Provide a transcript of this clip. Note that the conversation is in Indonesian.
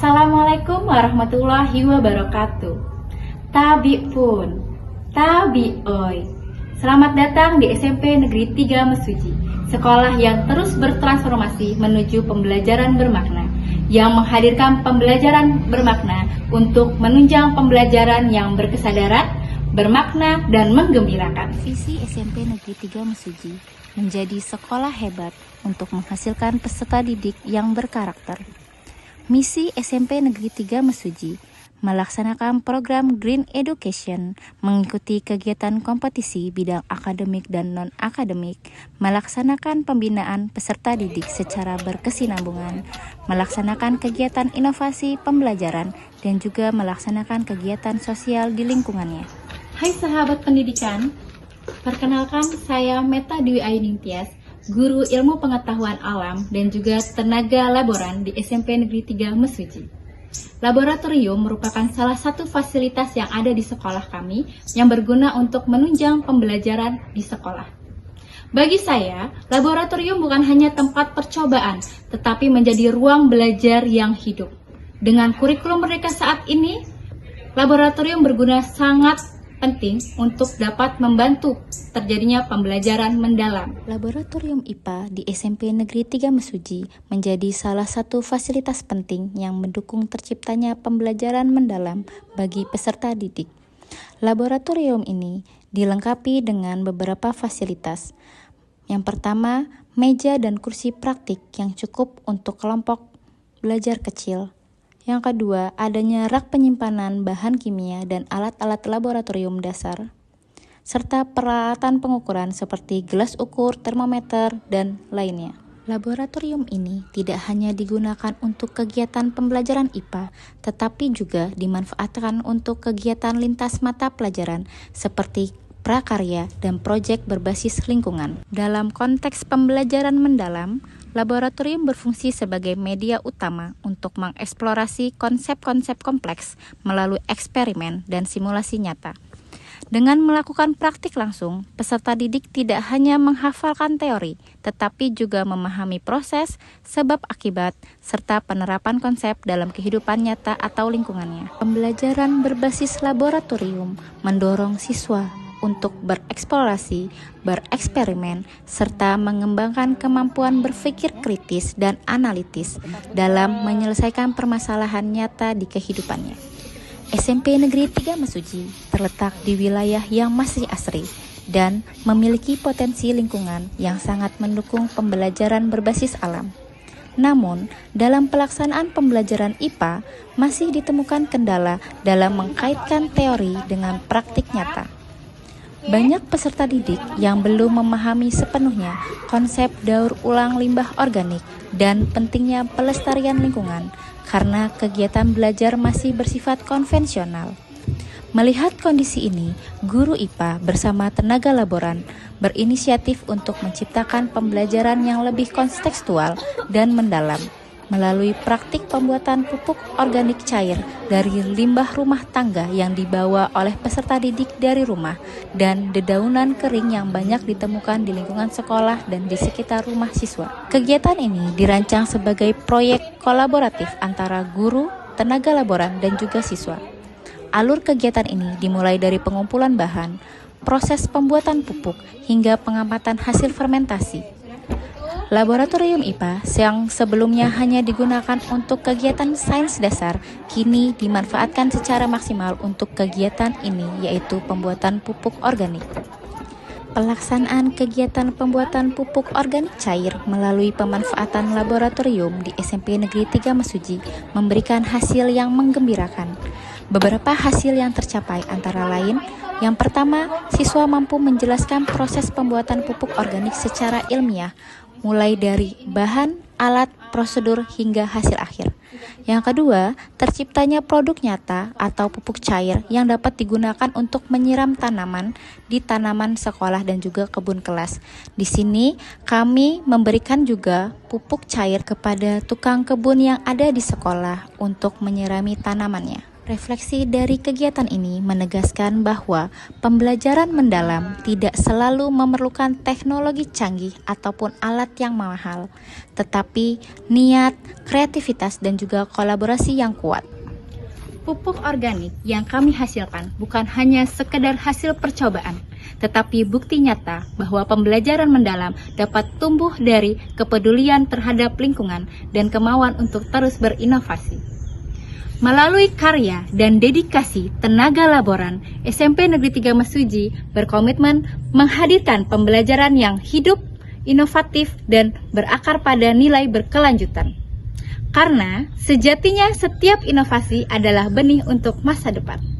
Assalamualaikum warahmatullahi wabarakatuh. Tabi pun, tabi oi. Selamat datang di SMP Negeri 3 Mesuji, sekolah yang terus bertransformasi menuju pembelajaran bermakna, yang menghadirkan pembelajaran bermakna untuk menunjang pembelajaran yang berkesadaran, bermakna, dan menggembirakan. Visi SMP Negeri 3 Mesuji menjadi sekolah hebat untuk menghasilkan peserta didik yang berkarakter. Misi SMP Negeri 3 Mesuji melaksanakan program Green Education, mengikuti kegiatan kompetisi bidang akademik dan non-akademik, melaksanakan pembinaan peserta didik secara berkesinambungan, melaksanakan kegiatan inovasi pembelajaran, dan juga melaksanakan kegiatan sosial di lingkungannya. Hai sahabat pendidikan, perkenalkan saya Meta Dwi Ayuning Tias, Guru Ilmu Pengetahuan Alam dan juga tenaga laboran di SMP Negeri 3 Mesuji. Laboratorium merupakan salah satu fasilitas yang ada di sekolah kami yang berguna untuk menunjang pembelajaran di sekolah. Bagi saya, laboratorium bukan hanya tempat percobaan, tetapi menjadi ruang belajar yang hidup. Dengan kurikulum Merdeka saat ini, laboratorium berguna sangat penting untuk dapat membantu terjadinya pembelajaran mendalam. Laboratorium IPA di SMP Negeri 3 Mesuji menjadi salah satu fasilitas penting yang mendukung terciptanya pembelajaran mendalam bagi peserta didik. Laboratorium ini dilengkapi dengan beberapa fasilitas. Yang pertama, meja dan kursi praktik yang cukup untuk kelompok belajar kecil. Yang kedua, adanya rak penyimpanan bahan kimia dan alat-alat laboratorium dasar, serta peralatan pengukuran seperti gelas ukur, termometer, dan lainnya. Laboratorium ini tidak hanya digunakan untuk kegiatan pembelajaran IPA, tetapi juga dimanfaatkan untuk kegiatan lintas mata pelajaran seperti prakarya dan proyek berbasis lingkungan. Dalam konteks pembelajaran mendalam, laboratorium berfungsi sebagai media utama untuk mengeksplorasi konsep-konsep kompleks melalui eksperimen dan simulasi nyata. Dengan melakukan praktik langsung, peserta didik tidak hanya menghafalkan teori, tetapi juga memahami proses, sebab akibat, serta penerapan konsep dalam kehidupan nyata atau lingkungannya. Pembelajaran berbasis laboratorium mendorong siswa untuk bereksplorasi, bereksperimen, serta mengembangkan kemampuan berpikir kritis dan analitis dalam menyelesaikan permasalahan nyata di kehidupannya. SMP Negeri 3 Mesuji terletak di wilayah yang masih asri dan memiliki potensi lingkungan yang sangat mendukung pembelajaran berbasis alam. Namun, dalam pelaksanaan pembelajaran IPA masih ditemukan kendala dalam mengkaitkan teori dengan praktik nyata. Banyak peserta didik yang belum memahami sepenuhnya konsep daur ulang limbah organik dan pentingnya pelestarian lingkungan karena kegiatan belajar masih bersifat konvensional. Melihat kondisi ini, guru IPA bersama tenaga laboran berinisiatif untuk menciptakan pembelajaran yang lebih kontekstual dan mendalam melalui praktik pembuatan pupuk organik cair dari limbah rumah tangga yang dibawa oleh peserta didik dari rumah dan dedaunan kering yang banyak ditemukan di lingkungan sekolah dan di sekitar rumah siswa. Kegiatan ini dirancang sebagai proyek kolaboratif antara guru, tenaga laboran, dan juga siswa. Alur kegiatan ini dimulai dari pengumpulan bahan, proses pembuatan pupuk, hingga pengamatan hasil fermentasi. Laboratorium IPA yang sebelumnya hanya digunakan untuk kegiatan sains dasar, kini dimanfaatkan secara maksimal untuk kegiatan ini, yaitu pembuatan pupuk organik. Pelaksanaan kegiatan pembuatan pupuk organik cair melalui pemanfaatan laboratorium di SMP Negeri 3 Mesuji memberikan hasil yang menggembirakan. Beberapa hasil yang tercapai antara lain, yang pertama, siswa mampu menjelaskan proses pembuatan pupuk organik secara ilmiah, mulai dari bahan, alat, prosedur, hingga hasil akhir. Yang kedua, terciptanya produk nyata atau pupuk cair yang dapat digunakan untuk menyiram tanaman di tanaman sekolah dan juga kebun kelas. Di sini, kami memberikan juga pupuk cair kepada tukang kebun yang ada di sekolah untuk menyirami tanamannya. Refleksi dari kegiatan ini menegaskan bahwa pembelajaran mendalam tidak selalu memerlukan teknologi canggih ataupun alat yang mahal, tetapi niat, kreativitas, dan juga kolaborasi yang kuat. Pupuk organik yang kami hasilkan bukan hanya sekedar hasil percobaan, tetapi bukti nyata bahwa pembelajaran mendalam dapat tumbuh dari kepedulian terhadap lingkungan dan kemauan untuk terus berinovasi. Melalui karya dan dedikasi tenaga laboran, SMP Negeri 3 Mesuji berkomitmen menghadirkan pembelajaran yang hidup, inovatif, dan berakar pada nilai berkelanjutan. Karena sejatinya setiap inovasi adalah benih untuk masa depan.